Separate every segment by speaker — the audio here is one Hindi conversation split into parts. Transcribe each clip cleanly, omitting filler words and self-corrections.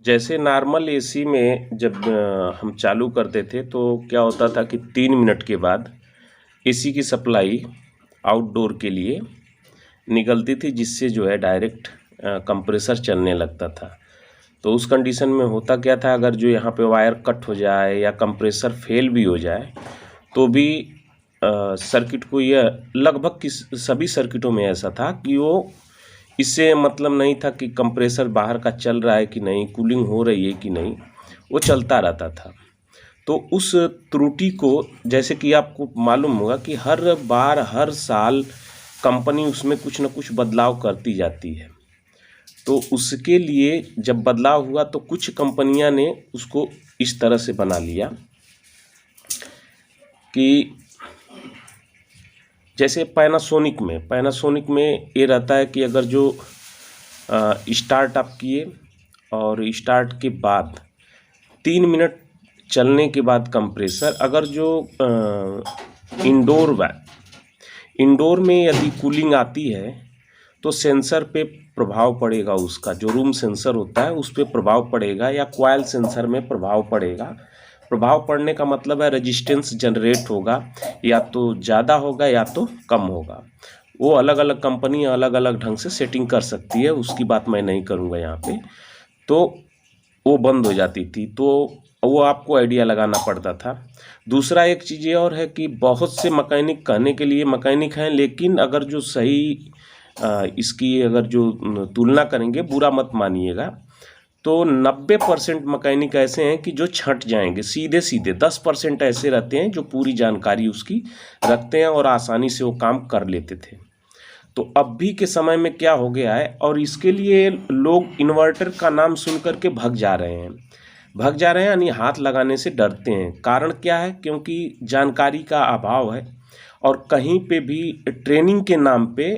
Speaker 1: जैसे नॉर्मल एसी में जब हम चालू करते थे तो क्या होता था कि 3 मिनट के बाद एसी की सप्लाई आउटडोर के लिए निकलती थी, जिससे जो है डायरेक्ट कंप्रेसर चलने लगता था। तो उस कंडीशन में होता क्या था, अगर जो यहाँ पे वायर कट हो जाए या कंप्रेसर फेल भी हो जाए तो भी सर्किट को यह लगभग सभी सर्किटों में ऐसा था कि वो इससे मतलब नहीं था कि कंप्रेसर बाहर का चल रहा है कि नहीं, कूलिंग हो रही है कि नहीं, वो चलता रहता था। तो उस त्रुटि को, जैसे कि आपको मालूम होगा कि हर बार हर साल कंपनी उसमें कुछ न कुछ बदलाव करती जाती है। तो उसके लिए जब बदलाव हुआ तो कुछ कंपनियां ने उसको इस तरह से बना लिया कि जैसे पैनासोनिक में ये रहता है कि अगर जो स्टार्ट आप किए और स्टार्ट के बाद 3 मिनट चलने के बाद कंप्रेसर, अगर जो इंडोर में यदि कूलिंग आती है तो सेंसर पे प्रभाव पड़ेगा, उसका जो रूम सेंसर होता है उस पर प्रभाव पड़ेगा या कॉइल सेंसर में प्रभाव पड़ेगा। प्रभाव पड़ने का मतलब है रेजिस्टेंस जनरेट होगा, या तो ज़्यादा होगा या तो कम होगा। वो अलग अलग कंपनी अलग अलग ढंग से सेटिंग कर सकती है, उसकी बात मैं नहीं करूँगा यहाँ पे। तो वो बंद हो जाती थी, तो वो आपको आइडिया लगाना पड़ता था। दूसरा एक चीज़ ये और है कि बहुत से मैकेनिक, कहने के लिए मैकेनिक हैं, लेकिन अगर जो सही इसकी अगर जो तुलना करेंगे, बुरा मत मानिएगा, तो 90% मैकेनिक ऐसे हैं कि जो छंट जाएंगे सीधे सीधे। 10% ऐसे रहते हैं जो पूरी जानकारी उसकी रखते हैं और आसानी से वो काम कर लेते थे। तो अभी के समय में क्या हो गया है, और इसके लिए लोग इन्वर्टर का नाम सुन करके भाग जा रहे हैं, यानी हाथ लगाने से डरते हैं। कारण क्या है? क्योंकि जानकारी का अभाव है, और कहीं पे भी ट्रेनिंग के नाम पे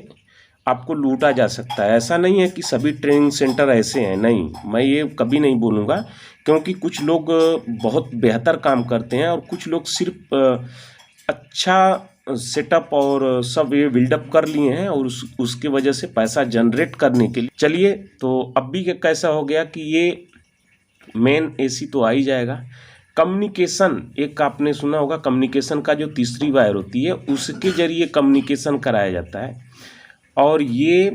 Speaker 1: आपको लूटा जा सकता है। ऐसा नहीं है कि सभी ट्रेनिंग सेंटर ऐसे हैं, नहीं, मैं ये कभी नहीं बोलूँगा, क्योंकि कुछ लोग बहुत बेहतर काम करते हैं और कुछ लोग सिर्फ अच्छा सेटअप और सब ये बिल्डअप कर लिए हैं और उसके वजह से पैसा जनरेट करने के लिए। चलिए, तो अब भी कैसा हो गया कि ये मेन एसी तो आ ही जाएगा। कम्युनिकेशन, एक आपने सुना होगा, कम्युनिकेशन का जो तीसरी वायर होती है उसके जरिए कम्युनिकेशन कराया जाता है, और ये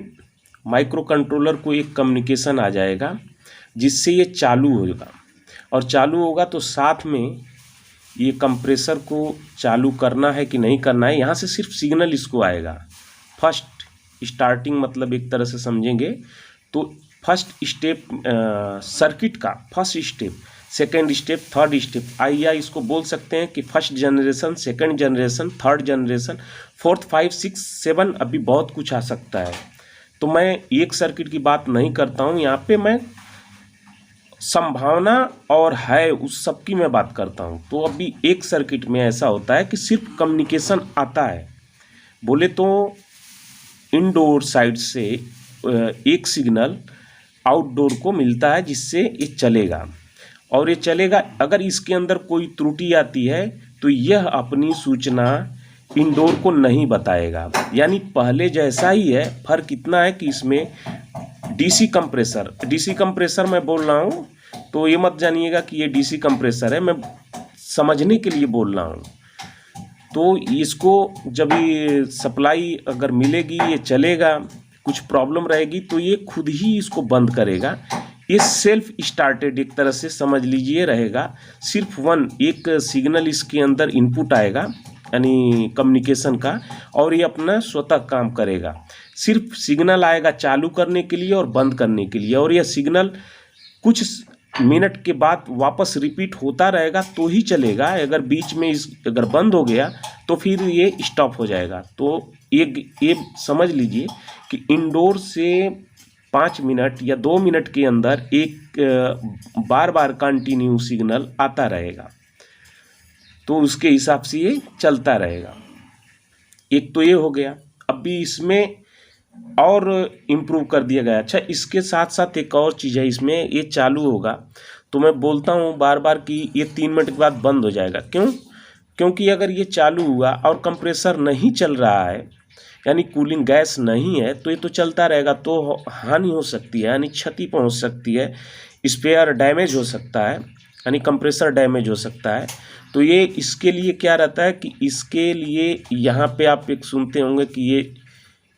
Speaker 1: माइक्रो कंट्रोलर को एक कम्युनिकेशन आ जाएगा जिससे ये चालू होगा, और चालू होगा तो साथ में ये कंप्रेसर को चालू करना है कि नहीं करना है, यहाँ से सिर्फ सिग्नल इसको आएगा। फर्स्ट स्टार्टिंग मतलब एक तरह से समझेंगे तो फर्स्ट स्टेप सर्किट का first step, second step, third step, आइया इसको बोल सकते हैं कि first generation, second generation, third generation, fourth, 5, 6, 7, अभी बहुत कुछ आ सकता है। तो मैं एक सर्किट की बात नहीं करता हूँ यहाँ पे, मैं संभावना और है उस सब की मैं बात करता हूँ। तो अभी एक सर्किट में ऐसा होता है कि सिर्फ कम्युनिकेशन आता है, बोले तो इनडोर साइड से एक सिग्नल आउटडोर को मिलता है जिससे ये चलेगा, और ये चलेगा। अगर इसके अंदर कोई त्रुटि आती है तो यह अपनी सूचना इंडोर को नहीं बताएगा, यानी पहले जैसा ही है। फर्क इतना है कि इसमें डीसी कंप्रेसर मैं बोल रहा हूँ, तो ये मत जानिएगा कि ये डीसी कंप्रेसर है, मैं समझने के लिए बोल रहा हूँ। तो इसको जब ये सप्लाई अगर मिलेगी, ये चलेगा, कुछ प्रॉब्लम रहेगी तो ये खुद ही इसको बंद करेगा। ये सेल्फ स्टार्टेड एक तरह से समझ लीजिए रहेगा। सिर्फ एक सिग्नल इसके अंदर इनपुट आएगा, यानी कम्युनिकेशन का, और ये अपना स्वतः काम करेगा। सिर्फ सिग्नल आएगा चालू करने के लिए और बंद करने के लिए, और यह सिग्नल कुछ मिनट के बाद वापस रिपीट होता रहेगा तो ही चलेगा। अगर बीच में अगर बंद हो गया तो फिर ये स्टॉप हो जाएगा। तो ये समझ लीजिए कि इंडोर से 5 मिनट या 2 मिनट के अंदर एक बार बार कंटिन्यू सिग्नल आता रहेगा, तो उसके हिसाब से ये चलता रहेगा। एक तो ये हो गया। अभी इसमें और इम्प्रूव कर दिया गया। अच्छा, इसके साथ साथ एक और चीज़ है, इसमें ये चालू होगा तो मैं बोलता हूँ बार बार कि ये 3 मिनट के बाद बंद हो जाएगा। क्यों? क्योंकि अगर ये चालू हुआ और कंप्रेसर नहीं चल रहा है, यानी कूलिंग गैस नहीं है, तो ये तो चलता रहेगा, तो हानि हो सकती है, यानी क्षति पहुँच सकती है। स्पेयर डैमेज हो सकता है, यानी कंप्रेसर डैमेज हो सकता है। तो ये इसके लिए क्या रहता है कि इसके लिए यहाँ पे आप एक सुनते होंगे कि ये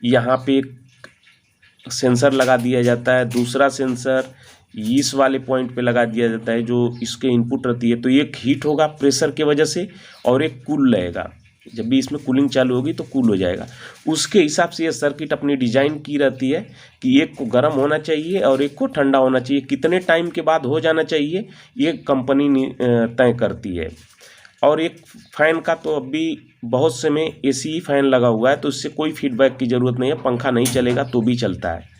Speaker 1: यहाँ पे एक सेंसर लगा दिया जाता है, दूसरा सेंसर इस वाले पॉइंट पे लगा दिया जाता है जो इसके इनपुट रहती है। तो एक हीट होगा प्रेशर के वजह से और एक कूल रहेगा, जब भी इसमें कूलिंग चालू होगी तो कूल हो जाएगा। उसके हिसाब से ये सर्किट अपनी डिजाइन की रहती है कि एक को गर्म होना चाहिए और एक को ठंडा होना चाहिए। कितने टाइम के बाद हो जाना चाहिए ये कंपनी तय करती है। और एक फ़ैन का तो अभी बहुत से में एसी ही फ़ैन लगा हुआ है, तो इससे कोई फीडबैक की ज़रूरत नहीं है, पंखा नहीं चलेगा तो भी चलता है।